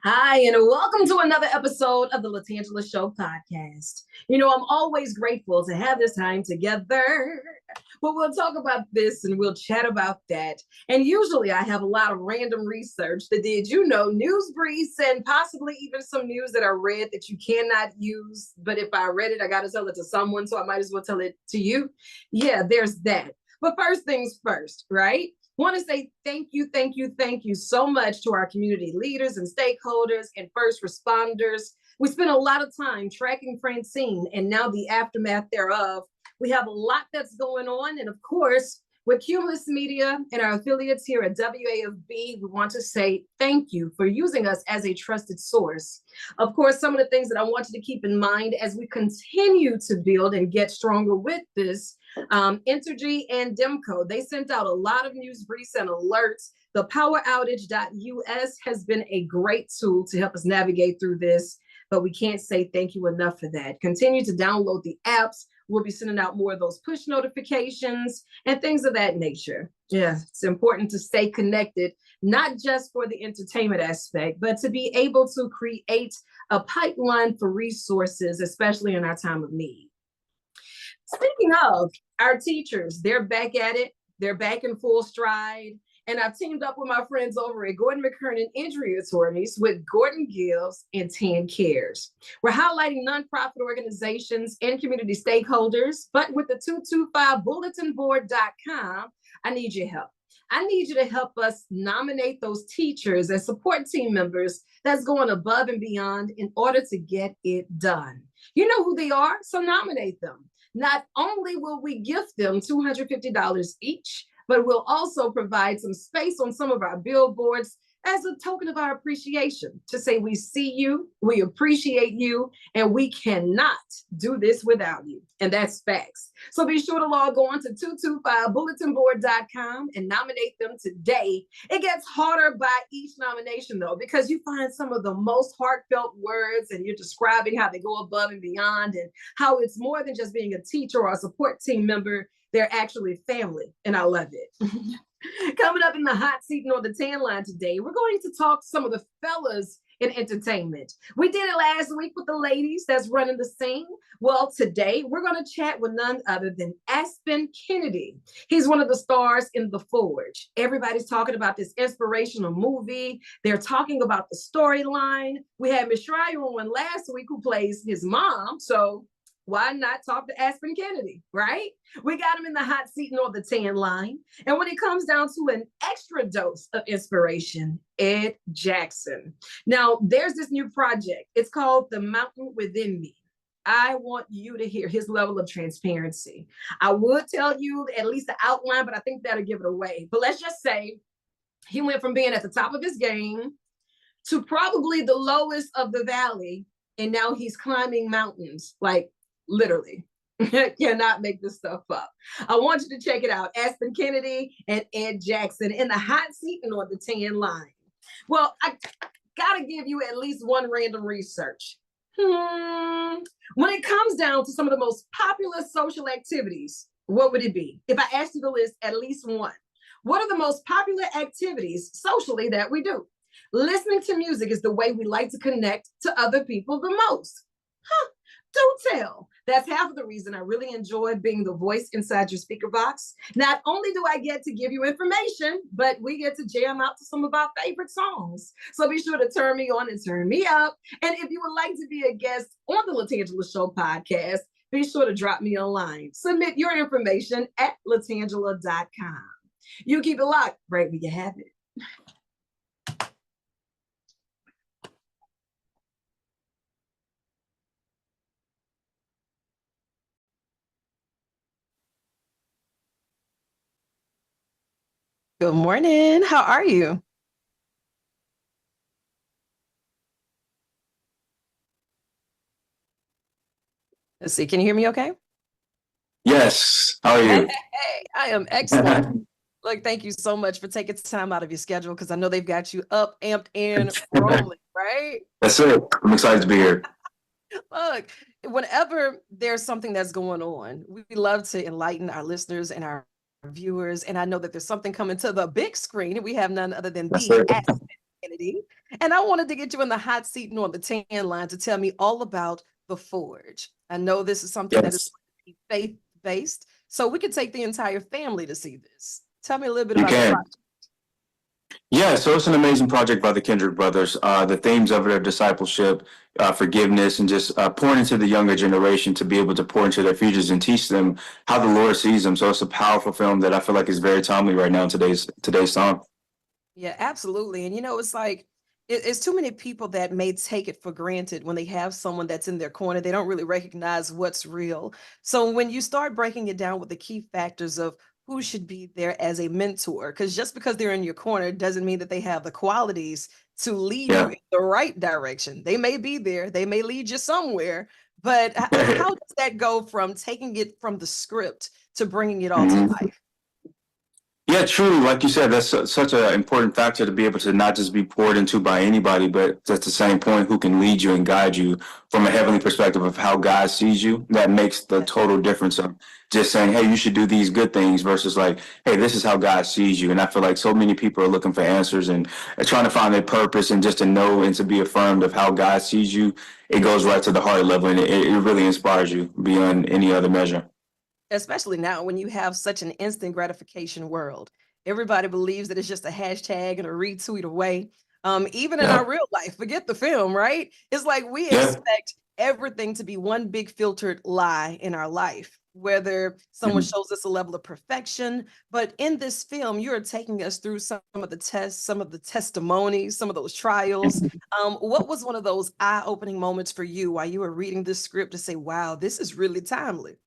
Hi, and welcome to another episode of the LaTangela Show podcast. I'm always grateful to have this time together. But we'll talk about this and we'll chat about that. And usually I have a lot of random research that news briefs and possibly even some news that I read that you cannot use. But if I read it, I got to tell it to someone, so I might as well tell it to you. Yeah, there's that. But first things first, right? Want to say thank you so much to our community leaders and stakeholders and first responders. We spent a lot of time tracking Francine and now the aftermath thereof. We have a lot that's going on. And of course, with Cumulus Media and our affiliates here at WAFB, we want to say thank you for using us as a trusted source. Of course, some of the things that I want you to keep in mind as we continue to build and get stronger with this, Entergy and Demco, they sent out a lot of news briefs and alerts. The poweroutage.us has been a great tool to help us navigate through this, but we can't say thank you enough for that. Continue to download the apps. We'll be sending out more of those push notifications and things of that nature. Yeah, it's important to stay connected, not just for the entertainment aspect, but to be able to create a pipeline for resources, especially in our time of need. Speaking of our teachers, they're back at it. They're back in full stride. And I've teamed up with my friends over at Gordon McKernan Injury Attorneys with Gordon Gibbs and Tan Cares. We're highlighting nonprofit organizations and community stakeholders, but with the 225bulletinboard.com, I need your help. I need you to help us nominate those teachers and support team members that's going above and beyond in order to get it done. You know who they are, so nominate them. Not only will we gift them $250 each, but we'll also provide some space on some of our billboards as a token of our appreciation to say we see you, we appreciate you, and we cannot do this without you. And that's facts. So be sure to log on to 225bulletinboard.com and nominate them today. It gets harder by each nomination, though, because you find some of the most heartfelt words and you're describing how they go above and beyond and how it's more than just being a teacher or a support team member. They're actually family, and I love it. Coming up in the hot seat and on the tan line today, we're going to talk to some of the fellas in entertainment. We did it last week with the ladies that's running the scene. Well, today we're going to chat with none other than Aspen Kennedy. He's one of the stars in The Forge. Everybody's talking about this inspirational movie. They're talking about the storyline. We had Miss Schreier on last week who plays his mom, so why not talk to Aspen Kennedy, right? We got him in the hot seat and on the tan line. And when it comes down to an extra dose of inspiration, Ed Jackson. Now, there's this new project. It's called The Mountain Within Me. I want you to hear his level of transparency. I would tell you at least the outline, but I think that'll give it away. But let's just say he went from being at the top of his game to probably the lowest of the valley, and now he's climbing mountains, like literally. Cannot make this stuff up. I want you to check it out. Aspen Kennedy and Ed Jackson in the hot seat and on the tan line. Well, I gotta give you at least one random research. When it comes down to some of the most popular social activities, what would it be? If I asked you to list at least one, what are the most popular activities socially that we do? Listening to music is the way we like to connect to other people the most. Do tell. That's half of the reason I really enjoy being the voice inside your speaker box. Not only do I get to give you information, but we get to jam out to some of our favorite songs. So be sure to turn me on and turn me up. And if you would like to be a guest on the LaTangela Show podcast, be sure to drop me a line. Submit your information at latangela.com. You keep it locked right where you have it. Good morning. How are you? Let's see. Can you hear me okay? Yes. How are you? Hey, I am excellent. Look, thank you so much for taking time out of your schedule because I know they've got you up, amped, and rolling, right? That's it. I'm excited to be here. Look, whenever there's something that's going on, we love to enlighten our listeners and our viewers, and I know that there's something coming to the big screen, and we have none other than That's the it. Aspen Kennedy. And I wanted to get you in the hot seat and on the tan line to tell me all about the Forge. I know this is something that is Yes, faith-based, so we could take the entire family to see this. Tell me a little bit you about the can. project. Yeah, so it's an amazing project by the Kendrick brothers. The themes of it are discipleship, forgiveness, and just pouring into the younger generation to be able to pour into their futures and teach them how the Lord sees them. So it's a powerful film that I feel like is very timely right now in today's time. Yeah, absolutely. And it's like it's too many people that may take it for granted when they have someone that's in their corner. They don't really recognize what's real. So when you start breaking it down with the key factors of who should be there as a mentor, because just because they're in your corner doesn't mean that they have the qualities to lead you Yeah. in the right direction. They may be there, they may lead you somewhere, but how does that go from taking it from the script to bringing it all to Mhm. life? Yeah, truly, like you said, that's such an important factor to be able to not just be poured into by anybody, but at the same point, who can lead you and guide you from a heavenly perspective of how God sees you. That makes the total difference of just saying, hey, you should do these good things versus like, hey, this is how God sees you. And I feel like so many people are looking for answers and trying to find their purpose and just to know and to be affirmed of how God sees you. It goes right to the heart level and it really inspires you beyond any other measure. Especially now when you have such an instant gratification world. Everybody believes that it's just a hashtag and a retweet away. Even in Yeah. our real life, forget the film, right? It's like we Yeah. expect everything to be one big filtered lie in our life, whether someone Mhm. shows us a level of perfection. But in this film, you're taking us through some of the tests, some of the testimonies, some of those trials. What was one of those eye opening moments for you while you were reading this script to say, wow, this is really timely?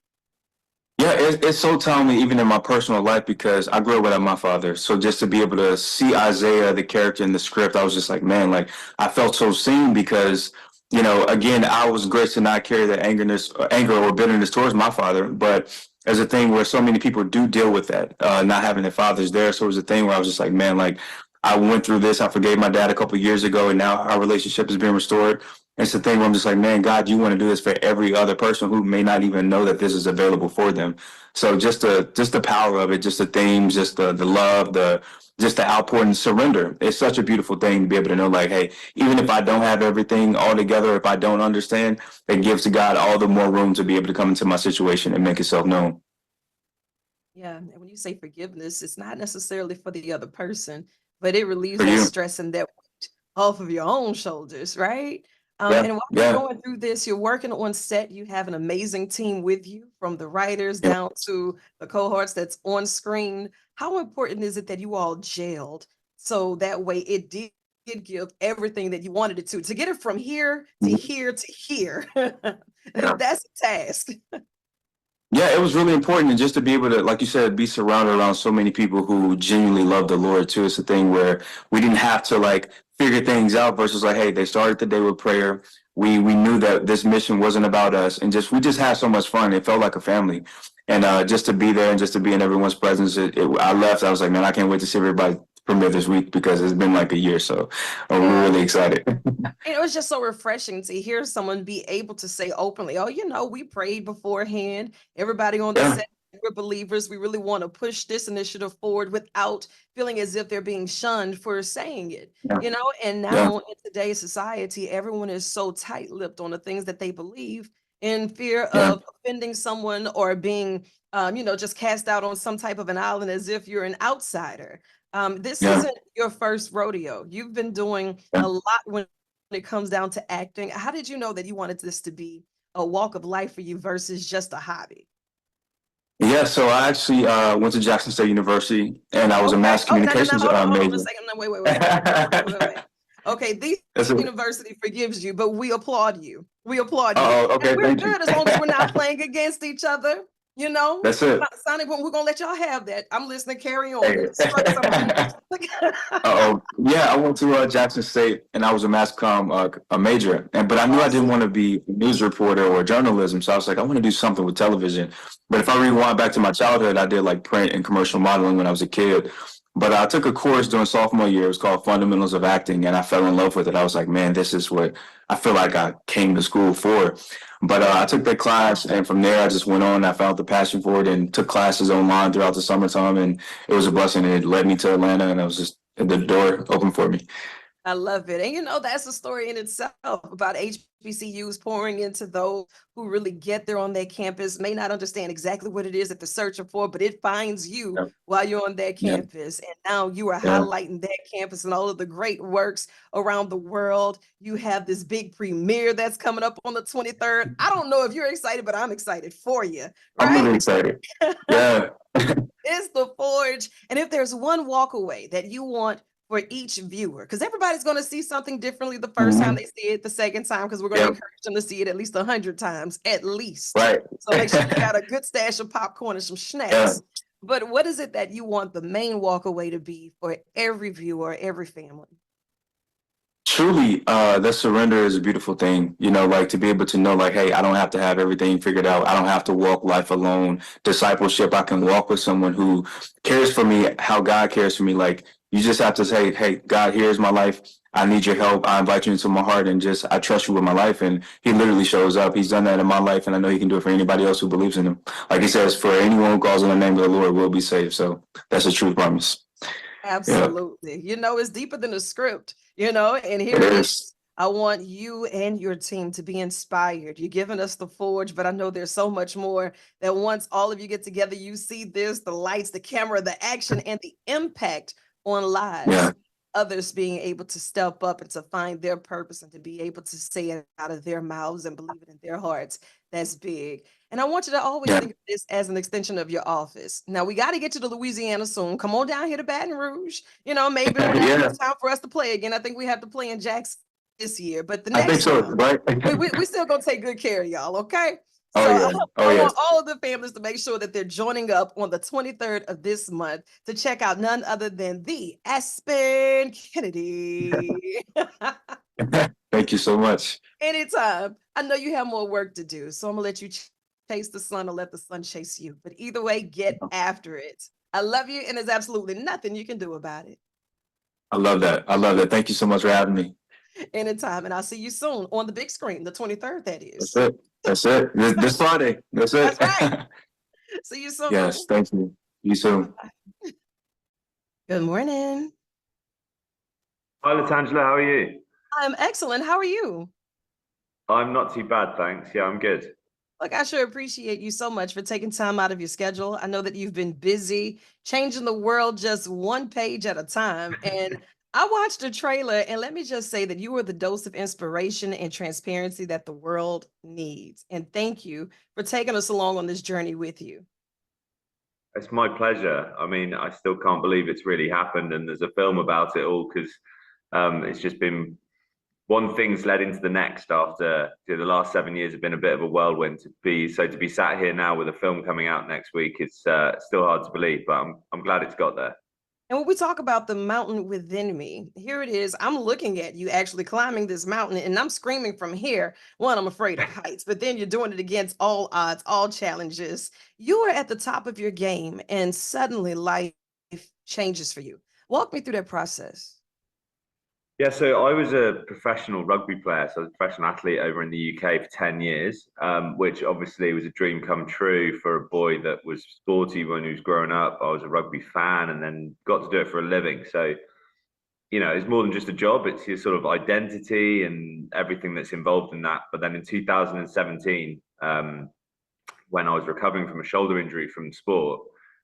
Yeah, it's so timely even in my personal life because I grew up without my father. So just to be able to see Isaiah, the character in the script, I was just like, man, like I felt so seen because, again, I was graced to not carry that anger or bitterness towards my father. But there's a thing where so many people do deal with that, not having their fathers there. So it was a thing where I was just like, man, like I went through this. I forgave my dad a couple of years ago, and now our relationship has been restored. It's the thing where I'm just like, man, God, you want to do this for every other person who may not even know that this is available for them. So just the power of it, just the themes, just the love, just the outpour and surrender. It's such a beautiful thing to be able to know, like, hey, even if I don't have everything all together, if I don't understand, it gives to God all the more room to be able to come into my situation and make itself known. Yeah, and when you say forgiveness, it's not necessarily for the other person, but it relieves For that you. stress and that weight off of your own shoulders, right? Yeah, And while you're yeah, going through this, you're working on set, you have an amazing team with you, from the writers yeah. down to the cohorts that's on screen. How important is it that you all jailed so that way it did give everything that you wanted it to get it from here to Mhm. here to here? Yeah. That's a task. Yeah, it was really important, and just to be able to, like you said, be surrounded around so many people who genuinely love the Lord too. It's a thing where we didn't have to like figure things out versus like, hey, they started the day with prayer. We knew that this mission wasn't about us, and we just had so much fun. It felt like a family, and just to be there and just to be in everyone's presence. I left. I was like, man, I can't wait to see everybody premiere this week because it's been like a year, so we're really excited. And it was just so refreshing to hear someone be able to say openly, oh, we prayed beforehand. Everybody on the Yeah, set, we're believers. We really want to push this initiative forward without feeling as if they're being shunned for saying it. yeah, And yeah, now in today's society, everyone is so tight-lipped on the things that they believe in fear yeah, of offending someone or being, just cast out on some type of an island as if you're an outsider. This yeah. isn't your first rodeo. You've been doing Yeah. a lot when it comes down to acting. How did you know that you wanted this to be a walk of life for you versus just a hobby? Yeah, so I actually went to Jackson State University, and I was a Okay. mass Oh, no, no, no. communications Hold on a major. second. No, wait, wait, wait, wait, wait, wait, wait, wait, wait, wait. Okay, the That's it. university forgives you, but we applaud you. We applaud you. Oh, And okay, we're thank you. good as long as we're not playing against each other, you know? That's it. Sonic, we're gonna let y'all have that. I'm listening. Carry on. Hey. It struck something. Oh, yeah, I went to Jackson State, and I was a mass comm a major, but I knew I didn't Awesome. want to be a news reporter or journalism, so I was like, I want to do something with television. But if I rewind back to my childhood, I did like print and commercial modeling when I was a kid. But I took a course during sophomore year. It was called Fundamentals of Acting, and I fell in love with it. I was like, man, this is what I feel like I came to school for. But I took that class, and from there, I just went on. I found the passion for it and took classes online throughout the summertime, and it was a blessing. It led me to Atlanta, and I was just the door open for me. I love it. And you know, that's a story in itself about HBCUs pouring into those who really get there on their campus, may not understand exactly what it is that they're searching for, but it finds you Yeah, while you're on that yeah, campus. And now you are yeah. highlighting that campus and all of the great works around the world. You have this big premiere that's coming up on the 23rd. I don't know if you're excited, but I'm excited for you, I'm right? really excited. Yeah. It's The Forge. And if there's one walkaway that you want for each viewer, because everybody's going to see something differently the first time Mhm. they see it, the second time, because we're going to Yep. encourage them to see it at least 100 times, at least. Right. So make sure you got a good stash of popcorn and some Yeah. snacks. But what is it that you want the main walkaway to be for every viewer, every family? Truly, that surrender is a beautiful thing. You know, like to be able to know, like, hey, I don't have to have everything figured out. I don't have to walk life alone. Discipleship, I can walk with someone who cares for me, how God cares for me. Like, you just have to say, hey, God, here's my life. I need your help. I invite you into my heart, and just I trust you with my life. And He literally shows up. He's done that in my life, and I know He can do it for anybody else who believes in Him. Like He says, for anyone who calls on the name of the Lord will be saved. So that's a true promise. Yeah, Absolutely. You know, it's deeper than a script, you know, and it here it is. is. I want you and your team to be inspired. You're giving us the forge, but I know there's so much more that once all of you get together, you see this, the lights, the camera, the action, and the impact on Yeah, lives. Others being able to step up and to find their purpose and to be able to say it out of their mouths and believe it in their hearts. That's big. And I want you to always yeah, think of this as an extension of your office. Now we got to get you to Louisiana soon. Come on down here to Baton Rouge. You know, maybe whenever yeah. it's time for us to play again. I think we have to play in Jackson this year, but the I think next so, time right? we still gonna take good care of y'all, okay? Oh So yeah. Oh I yeah. want all of the families to make sure that they're joining up on the 23rd of this month to check out none other than the Aspen Kennedy. Thank you so much. Anytime. I know you have more work to do, so I'm gonna let you chase the sun or let the sun chase you. But either way, get after it. I love you, and there's absolutely nothing you can do about it. I love that. I love that. Thank you so much for having me. Anytime, and I'll see you soon on the big screen, the 23rd, that That's is. it. That's it. This Friday. That's it. That's right. See you soon. Yes. Thank you. You soon. Good morning. Hi, LaTangela, how are you? I'm excellent. How are you? I'm not too bad, thanks. Yeah, I'm good. Look, I sure appreciate you so much for taking time out of your schedule. I know that you've been busy changing the world just one page at a time. And I watched a trailer, and let me just say that you were the dose of inspiration and transparency that the world needs. And thank you for taking us along on this journey with you. It's my pleasure. I mean, I still can't believe it's really happened, and there's a film about it all because it's just been one thing's led into the next after the last 7 years have been a bit of a whirlwind to be sat here now with a film coming out next week. It's still hard to believe, but I'm glad it's got there. And when we talk about the mountain within me, here it is. I'm looking at you actually climbing this mountain, and I'm screaming from here. One, I'm afraid of heights, but then you're doing it against all odds, all challenges. You are at the top of your game, and suddenly life changes for you. Walk me through that process. Yeah, so I was a professional rugby player. So I was a professional athlete over in the UK for 10 years, which obviously was a dream come true for a boy that was sporty when he was growing up. I was a rugby fan and then got to do it for a living. So, you know, it's more than just a job. It's your sort of identity and everything that's involved in that. But then in 2017, when I was recovering from a shoulder injury from sport,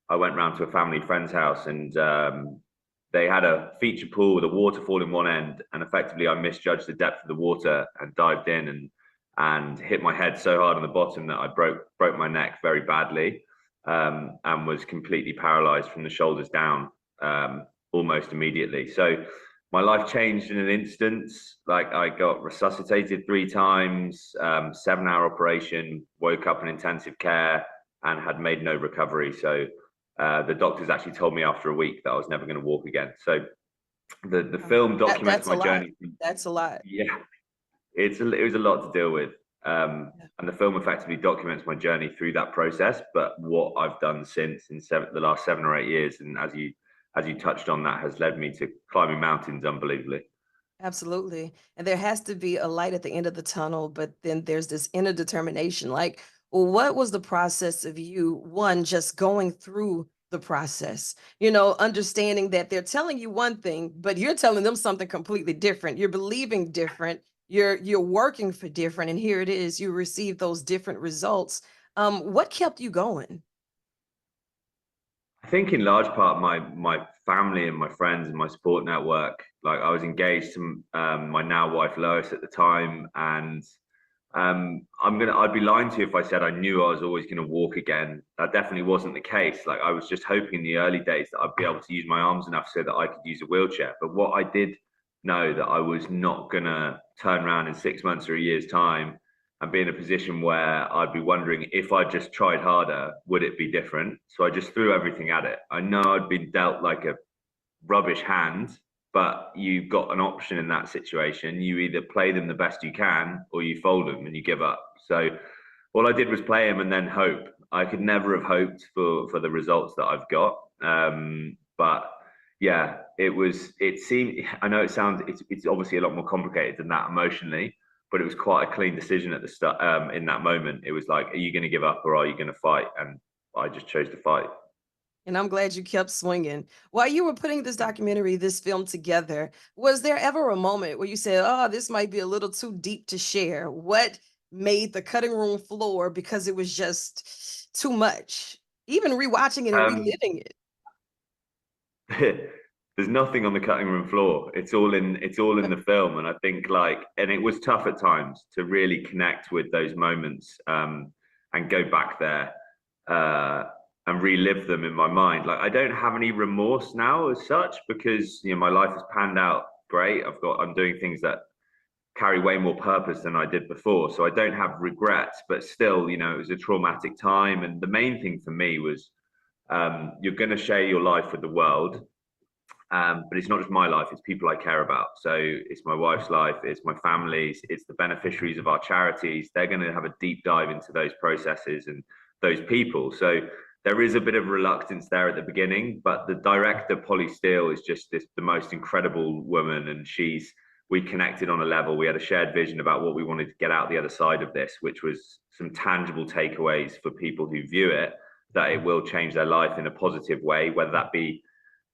I went round to a family friend's house and they had a feature pool with a waterfall in one end, and effectively I misjudged the depth of the water and dived in and hit my head so hard on the bottom that I broke my neck very badly, and was completely paralyzed from the shoulders down almost immediately. So my life changed in an instant. Like I got resuscitated 3 times, 7-hour operation, woke up in intensive care, and had made no recovery. So the doctors actually told me after a week that I was never going to walk again. So the film documents That's a my lot. journey. That's a lot. Yeah, it was a lot to deal with. And the film effectively documents my journey through that process, but what I've done since in the last 7 or 8 years. And as you touched on, that has led me to climbing mountains unbelievably. Absolutely. And there has to be a light at the end of the tunnel, but then there's this inner determination. Like, well, what was the process of you, one, just going through the process, understanding that they're telling you one thing, but you're telling them something completely different. You're believing different. You're working for different. And here it is, you receive those different results. What kept you going? I think in large part my family and my friends and my support network. Like, I was engaged to my now wife Lois at the time, and I'd be lying to you if I said I knew I was always going to walk again. That definitely wasn't the case. Like, I was just hoping in the early days that I'd be able to use my arms enough so that I could use a wheelchair. But what I did know, that I was not going to turn around in 6 months or a year's time and be in a position where I'd be wondering, if I just tried harder, would it be different? So I just threw everything at it. I know I'd been dealt like a rubbish hand, but you've got an option in that situation. You either play them the best you can, or you fold them and you give up. So all I did was play them and then hope. I could never have hoped for the results that I've got. But yeah, it seemed, I know it's obviously a lot more complicated than that emotionally, but it was quite a clean decision at the start. In that moment, it was like, are you going to give up or are you going to fight? And I just chose to fight. And I'm glad you kept swinging. While you were putting this film together, was there ever a moment where you said, oh, this might be a little too deep to share? What made the cutting room floor because it was just too much? Even rewatching it and reliving it. There's nothing on the cutting room floor. It's all in the film. And I think, and it was tough at times to really connect with those moments, and go back there, and relive them in my mind. Like, I don't have any remorse now as such, because my life has panned out great. I'm doing things that carry way more purpose than I did before. So I don't have regrets, but still, it was a traumatic time. And the main thing for me was, you're going to share your life with the world. But it's not just my life, it's people I care about. So it's my wife's life, it's my family's, it's the beneficiaries of our charities. They're going to have a deep dive into those processes and those people. So there is a bit of reluctance there at the beginning, but the director, Polly Steele, is just the most incredible woman. And we connected on a level. We had a shared vision about what we wanted to get out the other side of this, which was some tangible takeaways for people who view it, that it will change their life in a positive way, whether that be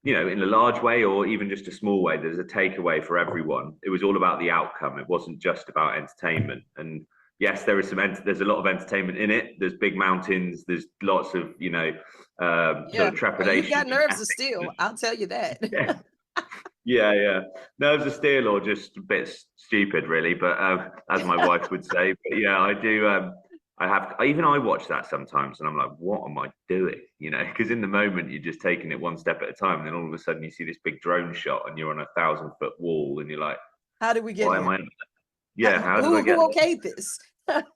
in a large way or even just a small way. There's a takeaway for everyone. It was all about the outcome. It wasn't just about entertainment. And yes, there's a lot of entertainment in it. There's big mountains. There's lots of, sort of trepidation. You've got nerves of steel. I'll tell you that. Yeah. Nerves of steel, or just a bit stupid, really. But as my wife would say. But yeah, I do. I watch that sometimes and I'm like, what am I doing? Because in the moment you're just taking it one step at a time, and then all of a sudden you see this big drone shot and you're on a 1,000-foot wall and you're like, how did we get here? How did I get who okayed this?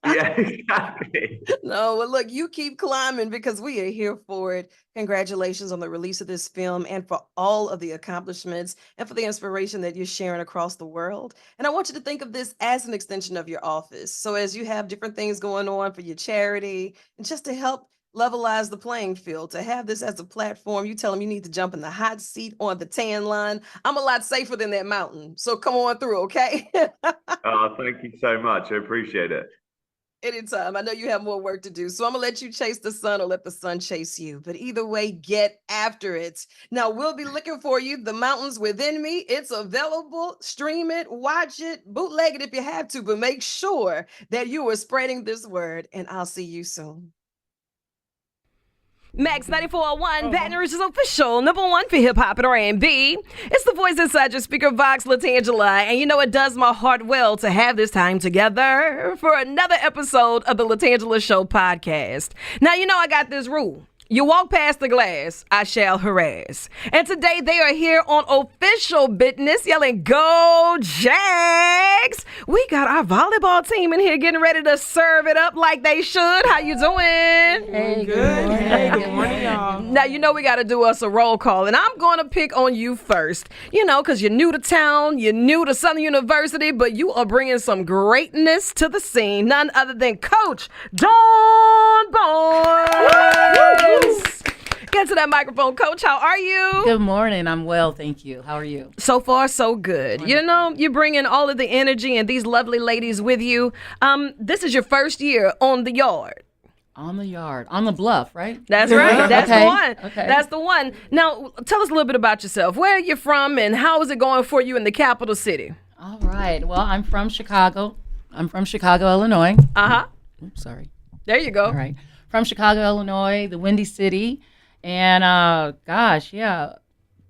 Yeah, exactly. No, well, look, you keep climbing because we are here for it. Congratulations on the release of this film and for all of the accomplishments and for the inspiration that you're sharing across the world. And I want you to think of this as an extension of your office. So as you have different things going on for your charity, and just to help levelize the playing field, to have this as a platform, you tell them you need to jump in the hot seat on the tan line. I'm a lot safer than that mountain. So come on through, okay? Oh, thank you so much. I appreciate it. Anytime. I know you have more work to do, so I'm gonna let you chase the sun or let the sun chase you. But either way, get after it. Now, we'll be looking for you. The Mountains Within Me. It's available. Stream it, watch it, bootleg it if you have to, but make sure that you are spreading this word, and I'll see you soon. Max 94.1, Baton Rouge's official #1 for hip hop and R&B. It's the voice inside your speaker box, LaTangela, and it does my heart well to have this time together for another episode of the LaTangela Show podcast. Now, I got this rule. You walk past the glass, I shall harass. And today they are here on official business, yelling, "Go Jags!" We got our volleyball team in here getting ready to serve it up like they should. How you doing? Hey, good. Hey, good morning, y'all. Now, we got to do us a roll call, and I'm going to pick on you first, because you're new to town, you're new to Southern University, but you are bringing some greatness to the scene. None other than Coach Dawn Boyce. get to that microphone. Coach, how are you? Good morning. I'm well, thank you. How are you? So far, so good. Wonderful. You know, you bring in all of the energy and these lovely ladies with you. This is your first year on the yard. On the yard. On the bluff, right? That's right. That's Okay. the one. Okay. That's the one. Now, tell us a little bit about yourself. Where are you from and how is it going for you in the capital city? All right. Well, I'm from Chicago. I'm from Chicago, Illinois. Uh-huh. Oops, sorry. There you go. All right. From Chicago, Illinois, the Windy City. And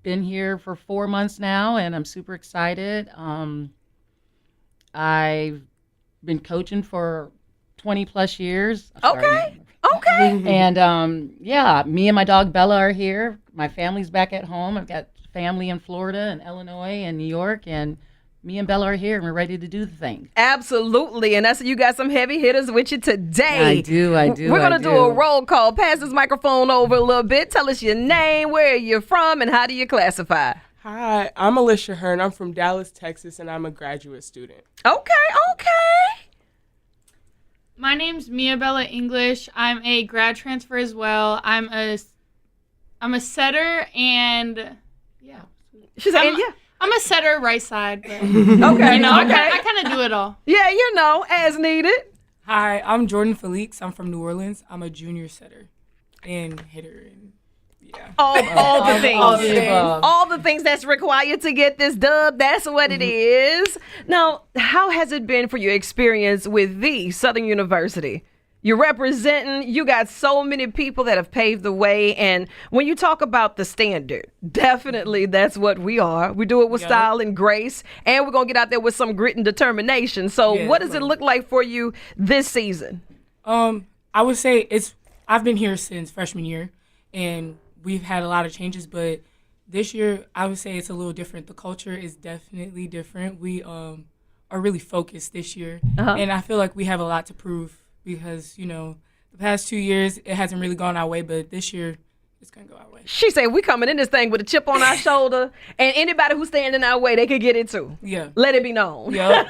been here for 4 months now, and I'm super excited. I've been coaching for 20 plus years. Okay. Okay. And me and my dog Bella are here. My family's back at home. I've got family in Florida and Illinois and New York, and me and Bella are here, and we're ready to do the thing. Absolutely. And that's you got some heavy hitters with you today. I do. We're going to do a roll call. Pass this microphone over a little bit. Tell us your name, where you're from, and how do you classify? Hi, I'm Alicia Hearn. I'm from Dallas, Texas, and I'm a graduate student. Okay. My name's Mia Bella English. I'm a grad transfer as well. I'm a setter and She's saying, yeah. I'm a setter right side. But, Okay. I kind of do it all. Yeah, as needed. Hi, I'm Jordan Felix. I'm from New Orleans. I'm a junior setter and hitter. And All the things. All the above. All the things that's required to get this dub. That's what it is. Now, how has it been for your experience with the Southern University? You're representing, you got so many people that have paved the way. And when you talk about the standard, definitely that's what we are. We do it with style and grace, and we're going to get out there with some grit and determination. So what does it look like for you this season? I would say I've been here since freshman year, and we've had a lot of changes, but this year I would say it's a little different. The culture is definitely different. We are really focused this year, and I feel like we have a lot to prove. Because, the past 2 years, it hasn't really gone our way, but this year, it's going to go our way. She said, we coming in this thing with a chip on our shoulder, and anybody who's standing our way, they could get it too. Yeah. Let it be known. Yep.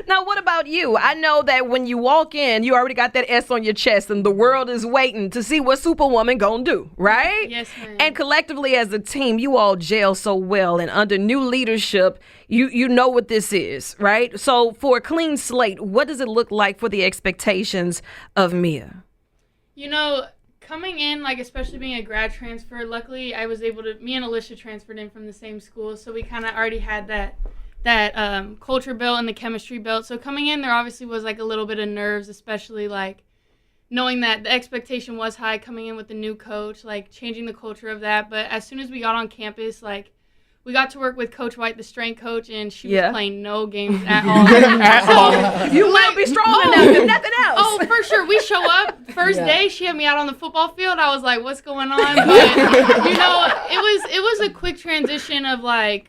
Now, what about you? I know that when you walk in, you already got that S on your chest, and the world is waiting to see what Superwoman gonna do, right? Yes, ma'am. And collectively as a team, you all gel so well, and under new leadership, you know what this is, right? So for a clean slate, what does it look like for the expectations of Mia? Coming in, especially being a grad transfer, luckily I was able to, me and Alicia transferred in from the same school, so we kind of already had that culture built and the chemistry built. So coming in, there obviously was a little bit of nerves, especially knowing that the expectation was high coming in with the new coach, changing the culture of that. But as soon as we got on campus, we got to work with Coach White, the strength coach, and she was playing no games at all. You will be strong enough, if nothing else. Oh, for sure. We show up first day. She had me out on the football field. I was like, "What's going on?" But it was a quick transition of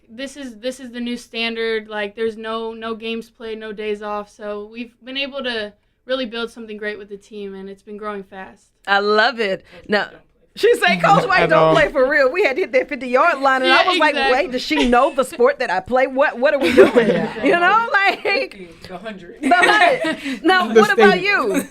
this is the new standard. There's no games played, no days off. So we've been able to really build something great with the team, and it's been growing fast. I love it. Now, she said, Coach White don't play for real. We had to hit that 50-yard line, and I was like, wait, does she know the sport that I play? What are we doing? The 100. The 100. Now, what about you?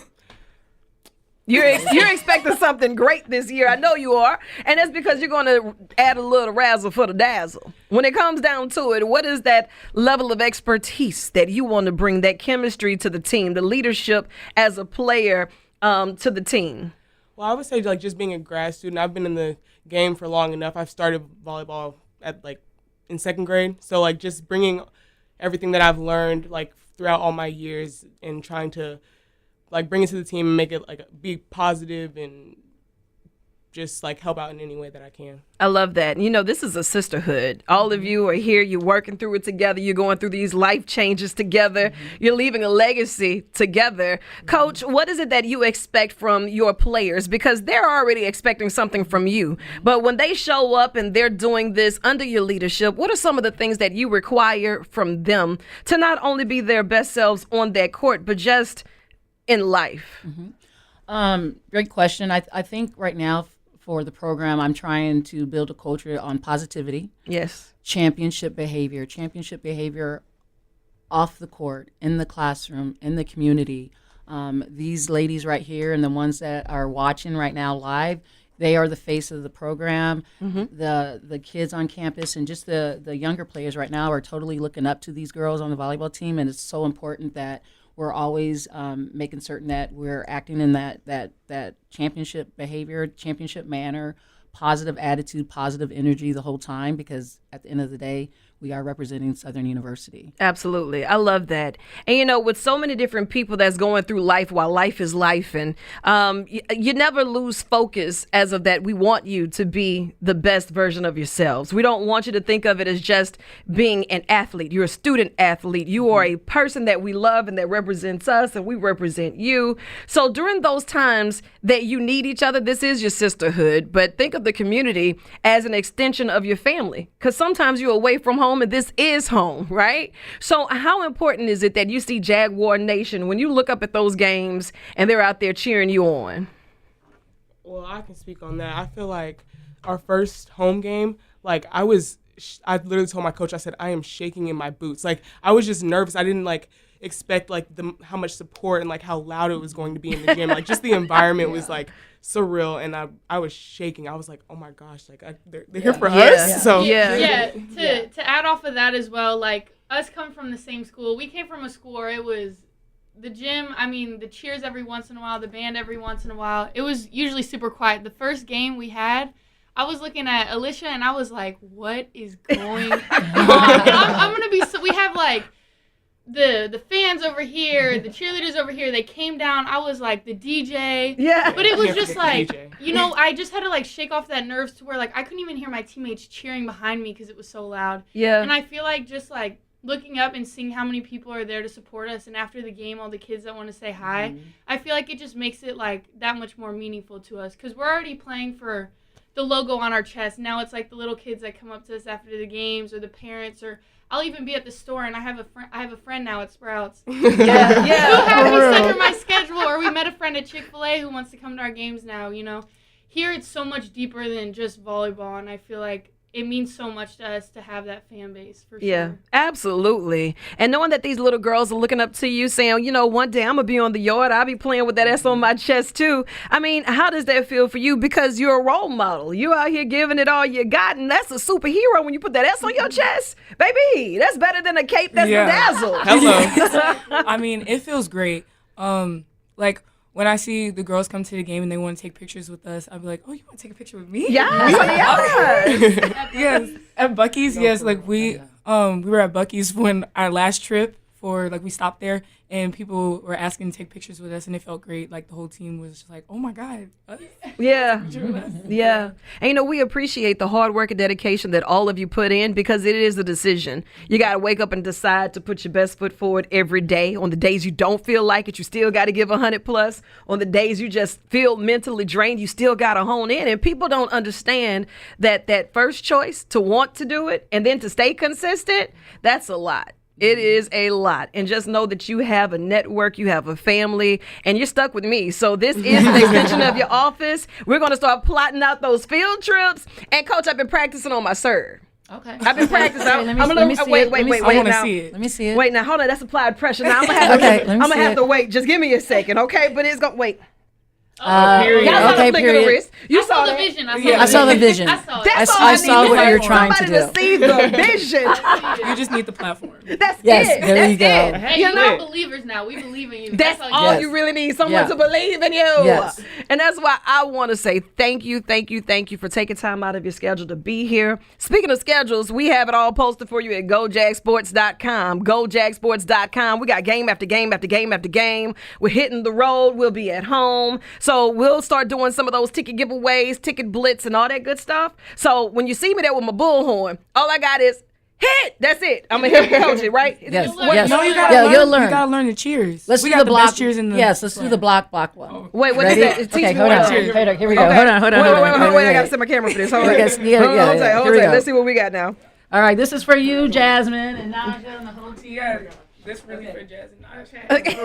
You're expecting something great this year. I know you are. And that's because you're going to add a little razzle for the dazzle. When it comes down to it, what is that level of expertise that you want to bring, that chemistry to the team, the leadership as a player to the team? Well, I would say just being a grad student, I've been in the game for long enough. I've started volleyball at in second grade. So just bringing everything that I've learned throughout all my years and trying to bring it to the team and make it be positive and just help out in any way that I can. I love that. This is a sisterhood. All of you are here. You're working through it together. You're going through these life changes together. You're leaving a legacy together. Coach, what is it that you expect from your players? Because they're already expecting something from you. But when they show up and they're doing this under your leadership, what are some of the things that you require from them to not only be their best selves on that court, but just in life? Great question. I think right now for the program, I'm trying to build a culture on positivity. Yes. Championship behavior off the court, in the classroom, in the community. These ladies right here and the ones that are watching right now live, They are the face of the program. Mm-hmm. The kids on campus and just the younger players right now are totally looking up to these girls on the volleyball team, and it's so important that we're always making certain that we're acting in that championship behavior, championship manner, positive attitude, positive energy the whole time, because at the end of the day, we are representing Southern University. Absolutely. I love that. And, with so many different people that's going through life while life is life, and you never lose focus as of that. We want you to be the best version of yourselves. We don't want you to think of it as just being an athlete. You're a student athlete. You are a person that we love and that represents us, and we represent you. So during those times that you need each other, this is your sisterhood, but think of the community as an extension of your family, because sometimes you're away from home and this is home, right? So how important is it that you see Jaguar Nation when you look up at those games and they're out there cheering you on? Well, I can speak on that. I feel like our first home game, like I literally told my coach, I said, I am shaking in my boots. Like I was just nervous. I didn't expect how much support and how loud it was going to be in the gym. Like just the environment was surreal, and I was shaking. I was like, oh my gosh, they're here for us. Yeah. So To add off of that as well, us come from the same school. We came from a school where it was the gym. I mean, the cheers every once in a while, the band every once in a while. It was usually super quiet. The first game we had, I was looking at Alicia and I was like, what is going on? I'm gonna be we have the fans over here, the cheerleaders over here, they came down. I was like, the DJ. Yeah. But it was just I just had to shake off that nerves to where I couldn't even hear my teammates cheering behind me because it was so loud. Yeah. And I feel just looking up and seeing how many people are there to support us, and after the game, all the kids that want to say hi, I feel like it just makes it that much more meaningful to us, because we're already playing for the logo on our chest. Now it's the little kids that come up to us after the games, or the parents, or I'll even be at the store and I have a friend now at Sprouts. Who had me send her my schedule, or we met a friend at Chick-fil-A who wants to come to our games now. Here it's so much deeper than just volleyball, and I feel like it means so much to us to have that fan base, for sure. Yeah, absolutely. And knowing that these little girls are looking up to you saying, one day I'm going to be on the yard. I'll be playing with that S on my chest too. I mean, how does that feel for you? Because you're a role model. You out here giving it all you got, and that's a superhero when you put that S on your chest. Baby, that's better than a cape that's bedazzled. Hello. I mean, it feels great. When I see the girls come to the game and they want to take pictures with us, I'll be like, oh, you want to take a picture with me? Yes. Yes. At Buc-ee's, yes. We were at Buc-ee's when our last trip we stopped there, and people were asking to take pictures with us, and it felt great. The whole team was just oh my God. Yeah. Yeah. And we appreciate the hard work and dedication that all of you put in, because it is a decision. You got to wake up and decide to put your best foot forward every day. On the days you don't feel like it, you still got to give 100+. On the days you just feel mentally drained, you still got to hone in. And people don't understand that first choice to want to do it and then to stay consistent, that's a lot. It is a lot. And just know that you have a network, you have a family, and you're stuck with me. So this is an extension of your office. We're going to start plotting out those field trips. And Coach, I've been practicing on my serve. Okay. I've been practicing. Let me see it. Wait now. Let me see it. Wait now. Hold on. That's applied pressure. Now I'm going to have to wait. Just give me a second, okay? But it's going to wait. Period. Y'all saw the flick of the wrist. You I saw the that? vision. I saw the vision. I saw it. That's all I saw need what for you're trying to somebody do. see the vision. You just need the platform. That's Yes, it. there That's you go. it. Hey, You you're know? believers now. We believe in you. That's all all Yes. you really need, someone Yeah. to believe in you. Yes. And that's why I want to say thank you for taking time out of your schedule to be here. Speaking of schedules, we have it all posted for you at gojagsports.com. Gojagsports.com. We got game after game after game after game. We're hitting the road. We'll be at home. So we'll start doing some of those ticket giveaways, ticket blitz, and all that good stuff. So when you see me there with my bullhorn, all I got is hit. That's it. I'm going to coach it, right? Yes. You'll learn. Yes. No, you You'll learn. You gotta learn the cheers. Let's we do got the block. best cheers in the. Yes, let's do the block one. Wait, what Ready? is that? Teach Okay, me hold what on. it is. Here we go. Okay. Hold on. Wait, I got to set my camera for this. Hold on. Yes, yeah. Hold on. Here we go. Let's see what we got now. All right, this is for you, Jasmine, and Naja and the whole team. This really for Jasmine. Okay.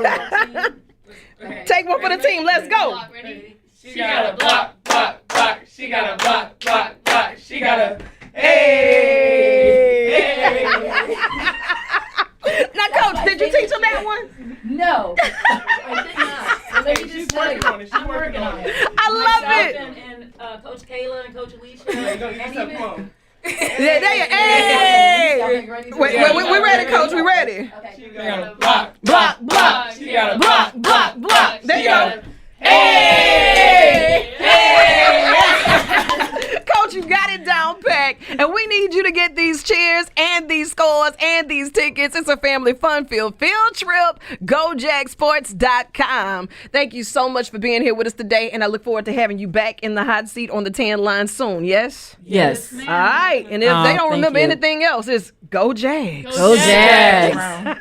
Take one for the team. Let's go. Ready? She got a block, block, block. She got a block, block, block. She got a hey. Now, Coach, did you teach him that one? No, I did not. Let me just tell you, I'm working on it. I love it. And Coach Kayla and Coach Alicia. Hey! Wait, we ready, Coach? We ready? She got a block. She got a block. There you go. Hey! Coach, you got it down packed. And we need you to get these cheers and these scores and these tickets. It's a family fun-filled field trip. GoJackSports.com. Thank you so much for being here with us today, and I look forward to having you back in the hot seat on the tan line soon, yes? Yes. All right. And if they don't remember anything else, it's Go Jags. Go Jags.